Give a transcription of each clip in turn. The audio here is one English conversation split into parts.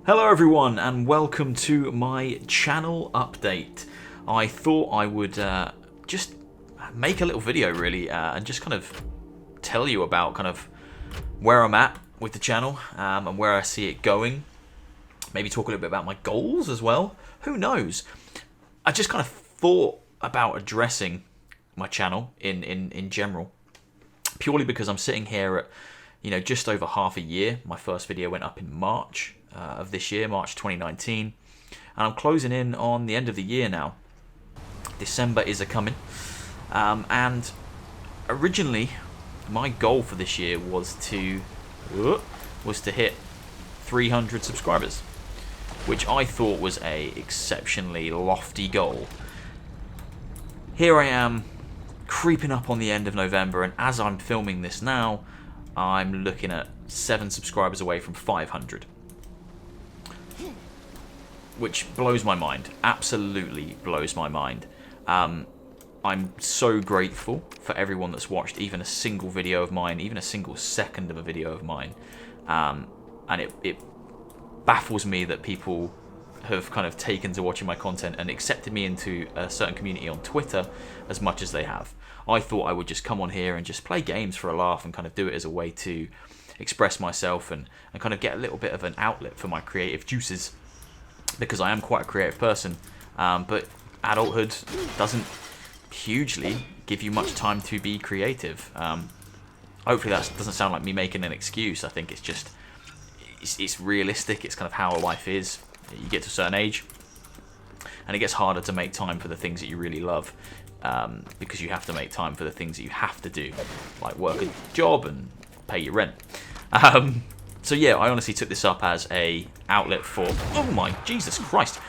Hello everyone and welcome to my channel update. I thought I would just make a little video really and just kind of tell you about kind of where I'm at with the channel and where I see it going. Maybe talk a little bit about my goals as well. Who knows? I just kind of thought about addressing my channel in general, purely because I'm sitting here at just over half a year. My first video went up in March of this year, March 2019, and I'm closing in on the end of the year now. December is a-coming, and originally my goal for this year was to hit 300 subscribers, which I thought was a exceptionally lofty goal. Here I am, creeping up on the end of November, and as I'm filming this now, I'm looking at 7 subscribers away from 500. Which blows my mind, absolutely blows my mind. I'm so grateful for everyone that's watched even a single video of mine, even a single second of a video of mine. And it baffles me that people have kind of taken to watching my content and accepted me into a certain community on Twitter as much as they have. I thought I would just come on here and just play games for a laugh and kind of do it as a way to express myself and kind of get a little bit of an outlet for my creative juices, because I am quite a creative person, but adulthood doesn't hugely give you much time to be creative. Hopefully that doesn't sound like me making an excuse. I think it's just, it's realistic. It's kind of how life is. You get to a certain age and it gets harder to make time for the things that you really love, because you have to make time for the things that you have to do, like work a job and pay your rent. So yeah, I honestly took this up as a outlet for, oh my Jesus Christ,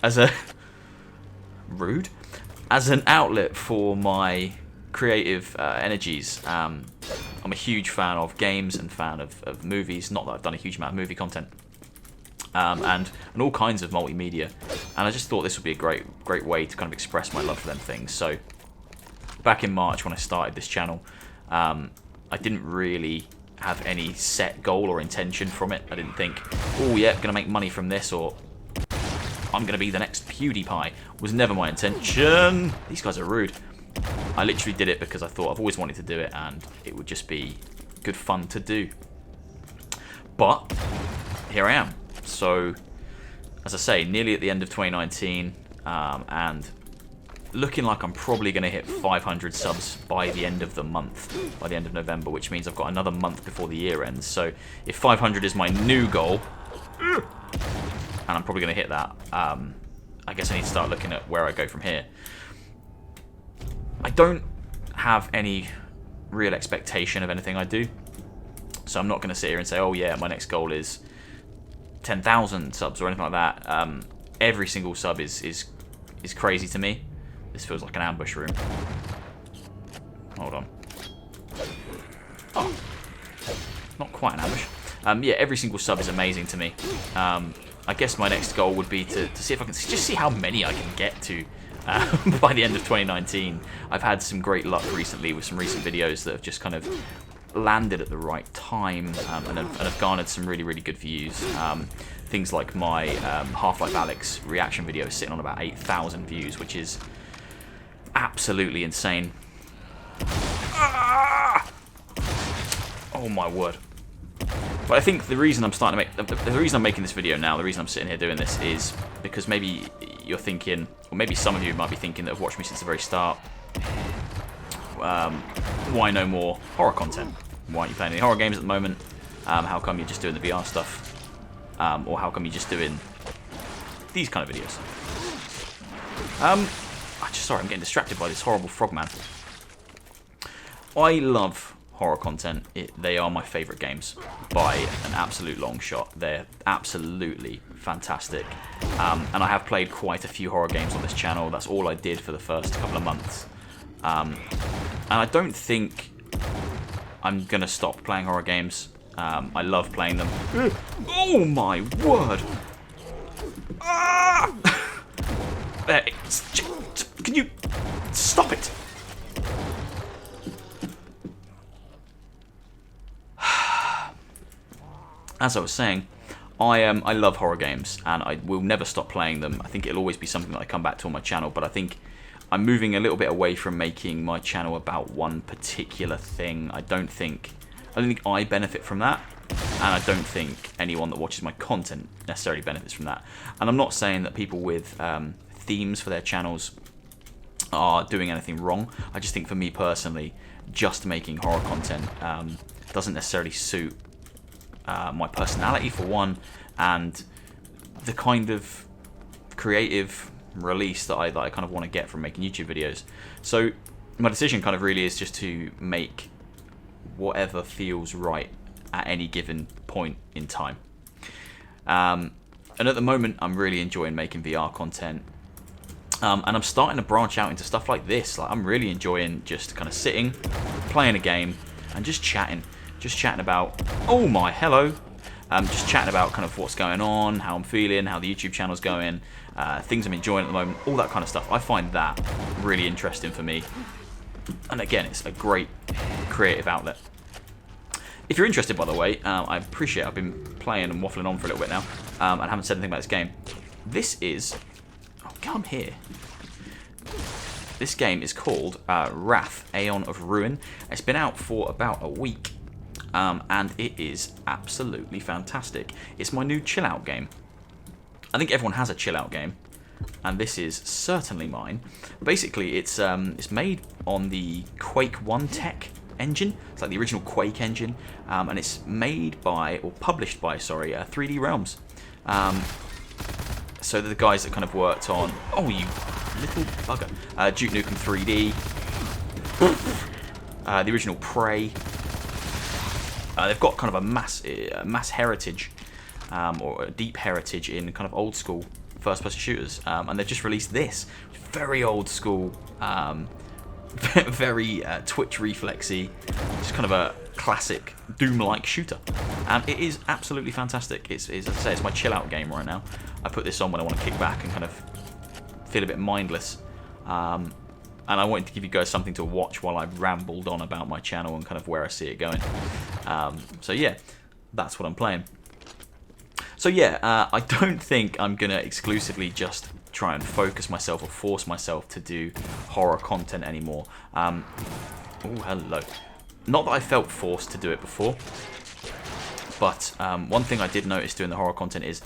as an outlet for my creative energies. I'm a huge fan of games and fan of movies. Not that I've done a huge amount of movie content, and all kinds of multimedia. And I just thought this would be a great way to kind of express my love for them things. So back in March when I started this channel, I didn't really have any set goal or intention from it. I didn't think, oh yeah, I'm going to make money from this, or I'm going to be the next PewDiePie. Was never my intention. These guys are rude. I literally did it because I thought I've always wanted to do it and it would just be good fun to do. But here I am. So, as I say, nearly at the end of 2019, and looking like I'm probably going to hit 500 subs by the end of the month, by the end of November, which means I've got another month before the year ends. So if 500 is my new goal, and I'm probably going to hit that, I guess I need to start looking at where I go from here. I don't have any real expectation of anything I do, so I'm not going to sit here and say, oh yeah, my next goal is 10,000 subs or anything like that. Every single sub is crazy to me. This feels like an ambush room. Hold on. Oh, not quite an ambush. Yeah, every single sub is amazing to me. I guess my next goal would be to see if I can just see how many I can get to by the end of 2019. I've had some great luck recently with some recent videos that have just kind of landed at the right time and have garnered some really good views. Things like my Half-Life Alyx reaction video is sitting on about 8,000 views, which is absolutely insane. Oh my word. But I think the reason I'm starting to make the reason I'm making this video now, the reason I'm sitting here doing this, is because maybe you're thinking, or maybe some of you might be thinking that have watched me since the very start, why no more horror content? Why aren't you playing any horror games at the moment? How come you're just doing the VR stuff? Or how come you're just doing these kind of videos? Sorry, I'm getting distracted by this horrible frogman. I love horror content. They are my favourite games by an absolute long shot. They're absolutely fantastic. And I have played quite a few horror games on this channel. That's all I did for the first couple of months. And I don't think I'm going to stop playing horror games. I love playing them. Oh my word! Can you stop it? as I was saying, I love horror games, and I will never stop playing them. I think it'll always be something that I come back to on my channel, but I think I'm moving a little bit away from making my channel about one particular thing. I don't think I benefit from that, and I don't think anyone that watches my content necessarily benefits from that. And I'm not saying that people with themes for their channels are doing anything wrong. I just think for me personally, just making horror content doesn't necessarily suit my personality, for one, and the kind of creative release that I kind of want to get from making YouTube videos. So my decision kind of really is just to make whatever feels right at any given point in time. And at the moment, I'm really enjoying making VR content. And I'm starting to branch out into stuff like this. Like, I'm really enjoying just kind of sitting, playing a game, and just chatting. Just chatting about, oh my, hello. Just chatting about kind of what's going on, how I'm feeling, how the YouTube channel's going, things I'm enjoying at the moment, all that kind of stuff. I find that really interesting for me. And again, it's a great creative outlet. If you're interested, by the way, I appreciate I've been playing and waffling on for a little bit now, and haven't said anything about this game. This is... Oh, come here. This game is called Wrath, Aeon of Ruin. It's been out for about a week, and it is absolutely fantastic. It's my new chill-out game. I think everyone has a chill-out game, and this is certainly mine. Basically, it's made on the Quake 1 tech engine. It's like the original Quake engine, and it's made by, or published by, sorry, 3D Realms. So they're the guys that kind of worked on, oh you little bugger, Duke Nukem 3D, the original Prey. They've got kind of a mass heritage, or a deep heritage in kind of old school first-person shooters, and they've just released this very old school, very twitch reflexy, just kind of a classic Doom-like shooter, and it is absolutely fantastic. It's as I say, it's my chill-out game right now. I put this on when I want to kick back and kind of feel a bit mindless, and I wanted to give you guys something to watch while I rambled on about my channel and kind of where I see it going. So yeah, that's what I'm playing. So yeah, I don't think I'm gonna exclusively just try and focus myself or force myself to do horror content anymore. Oh, hello. Not that I felt forced to do it before, but one thing I did notice doing the horror content is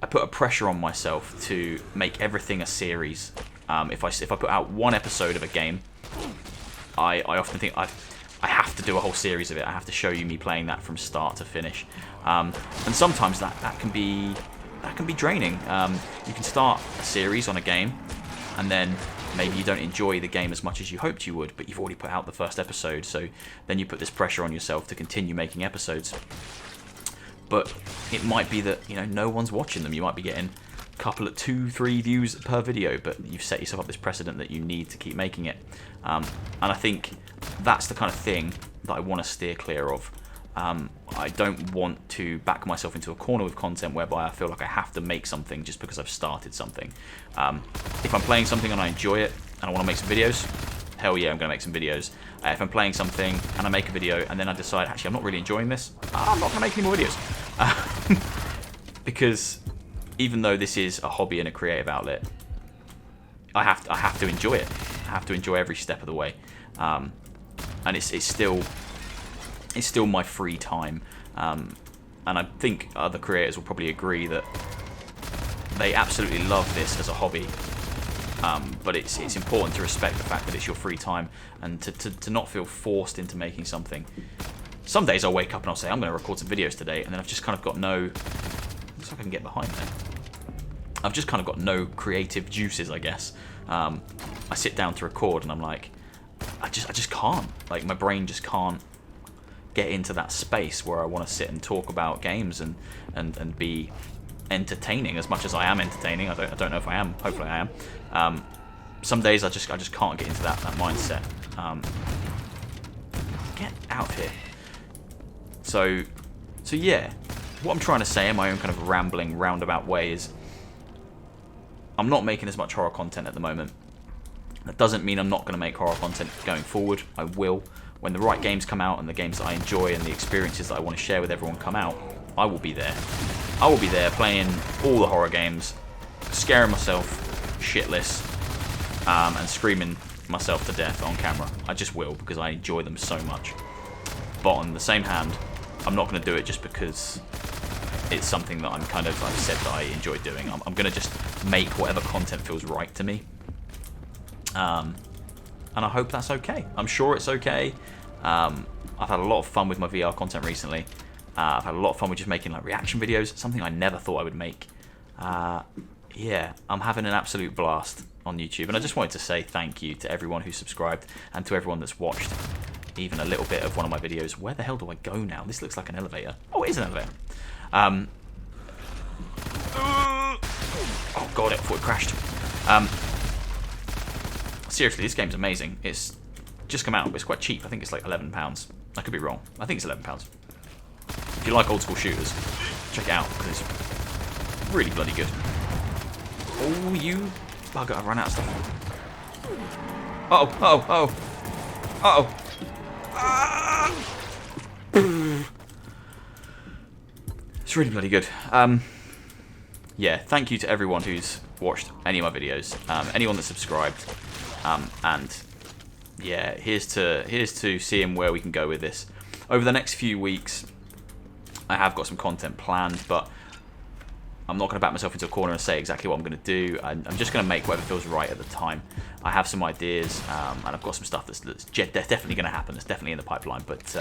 I put a pressure on myself to make everything a series. If I put out one episode of a game, I often think I have to do a whole series of it. I have to show you me playing that from start to finish, and sometimes that can be draining. You can start a series on a game, and then maybe you don't enjoy the game as much as you hoped you would, but you've already put out the first episode, so then you put this pressure on yourself to continue making episodes. But it might be that, you know, no one's watching them. You might be getting a couple of 2-3 views per video, but you've set yourself up this precedent that you need to keep making it. And I think that's the kind of thing that I want to steer clear of. I don't want to back myself into a corner with content whereby I feel like I have to make something just because I've started something. If I'm playing something and I enjoy it and I want to make some videos, hell yeah, I'm going to make some videos. If I'm playing something and I make a video and then I decide, actually, I'm not really enjoying this, I'm not going to make any more videos. Because even though this is a hobby and a creative outlet, I have to enjoy it. I have to enjoy every step of the way. And it's still my free time. And I think other creators will probably agree that they absolutely love this as a hobby. But it's important to respect the fact that it's your free time and to not feel forced into making something. Some days I'll wake up and I'll say, I'm going to record some videos today, and then I've just kind of got no... Looks like I can get behind there. I've just kind of got no creative juices, I guess. I sit down to record and I'm like, I just can't. Like, my brain just can't get into that space where I want to sit and talk about games and be entertaining as much as I am entertaining. I don't know if I am. Hopefully I am. Some days I just can't get into that mindset. Get out of here. So yeah, what I'm trying to say in my own kind of rambling roundabout way is I'm not making as much horror content at the moment. That doesn't mean I'm not going to make horror content going forward. I will. When the right games come out and the games that I enjoy and the experiences that I want to share with everyone come out, I will be there. I will be there playing all the horror games, scaring myself shitless, and screaming myself to death on camera. I just will, because I enjoy them so much. But on the same hand, I'm not going to do it just because it's something that I've said that I enjoy doing. I'm going to just make whatever content feels right to me. And I hope that's okay. I'm sure it's okay. I've had a lot of fun with my VR content recently. I've had a lot of fun with just making like reaction videos, something I never thought I would make. Yeah, I'm having an absolute blast on YouTube, and I just wanted to say thank you to everyone who subscribed and to everyone that's watched even a little bit of one of my videos. Where the hell do I go now? This looks like an elevator. Oh, it is an elevator. Oh god, I thought it crashed. Seriously, this game's amazing. It's just come out, but it's quite cheap. I think it's like £11. I could be wrong. I think it's £11. If you like old school shooters, check it out, because it's really bloody good. Oh, you bugger, I've run out of stuff. Uh-oh, uh-oh, uh-oh. Uh-oh. Ah! It's really bloody good. Yeah, thank you to everyone who's watched any of my videos, anyone that subscribed, and yeah, here's to seeing where we can go with this. Over the next few weeks, I have got some content planned, but I'm not going to back myself into a corner and say exactly what I'm going to do. I'm just going to make whatever feels right at the time. I have some ideas, and I've got some stuff that's definitely going to happen. That's definitely in the pipeline, but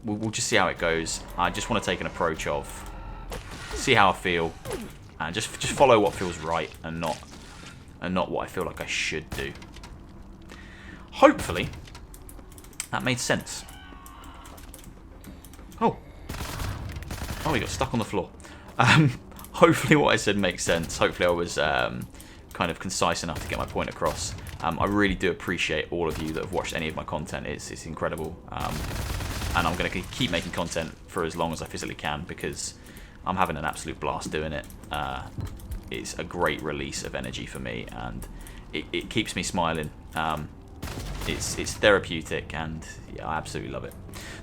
we'll just see how it goes. I just want to take an approach of see how I feel, and just follow what feels right, and not what I feel like I should do. Hopefully, that made sense. Oh, we got stuck on the floor. Hopefully what I said makes sense. Hopefully I was kind of concise enough to get my point across. I really do appreciate all of you that have watched any of my content. It's incredible. And I'm going to keep making content for as long as I physically can, because I'm having an absolute blast doing it. It's a great release of energy for me, and it keeps me smiling. It's therapeutic, and yeah, I absolutely love it.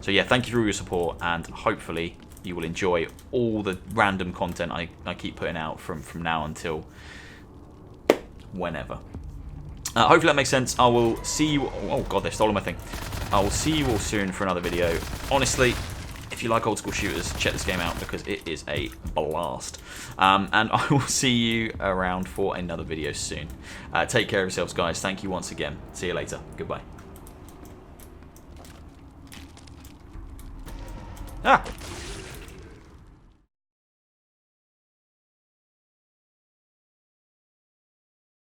So yeah, thank you for all your support, and hopefully you will enjoy all the random content I keep putting out from now until whenever. Hopefully that makes sense. I will see you... Oh god, they've stolen my thing. I will see you all soon for another video. Honestly, if you like old school shooters, check this game out, because it is a blast. And I will see you around for another video soon. Take care of yourselves, guys. Thank you once again. See you later. Goodbye. Ah!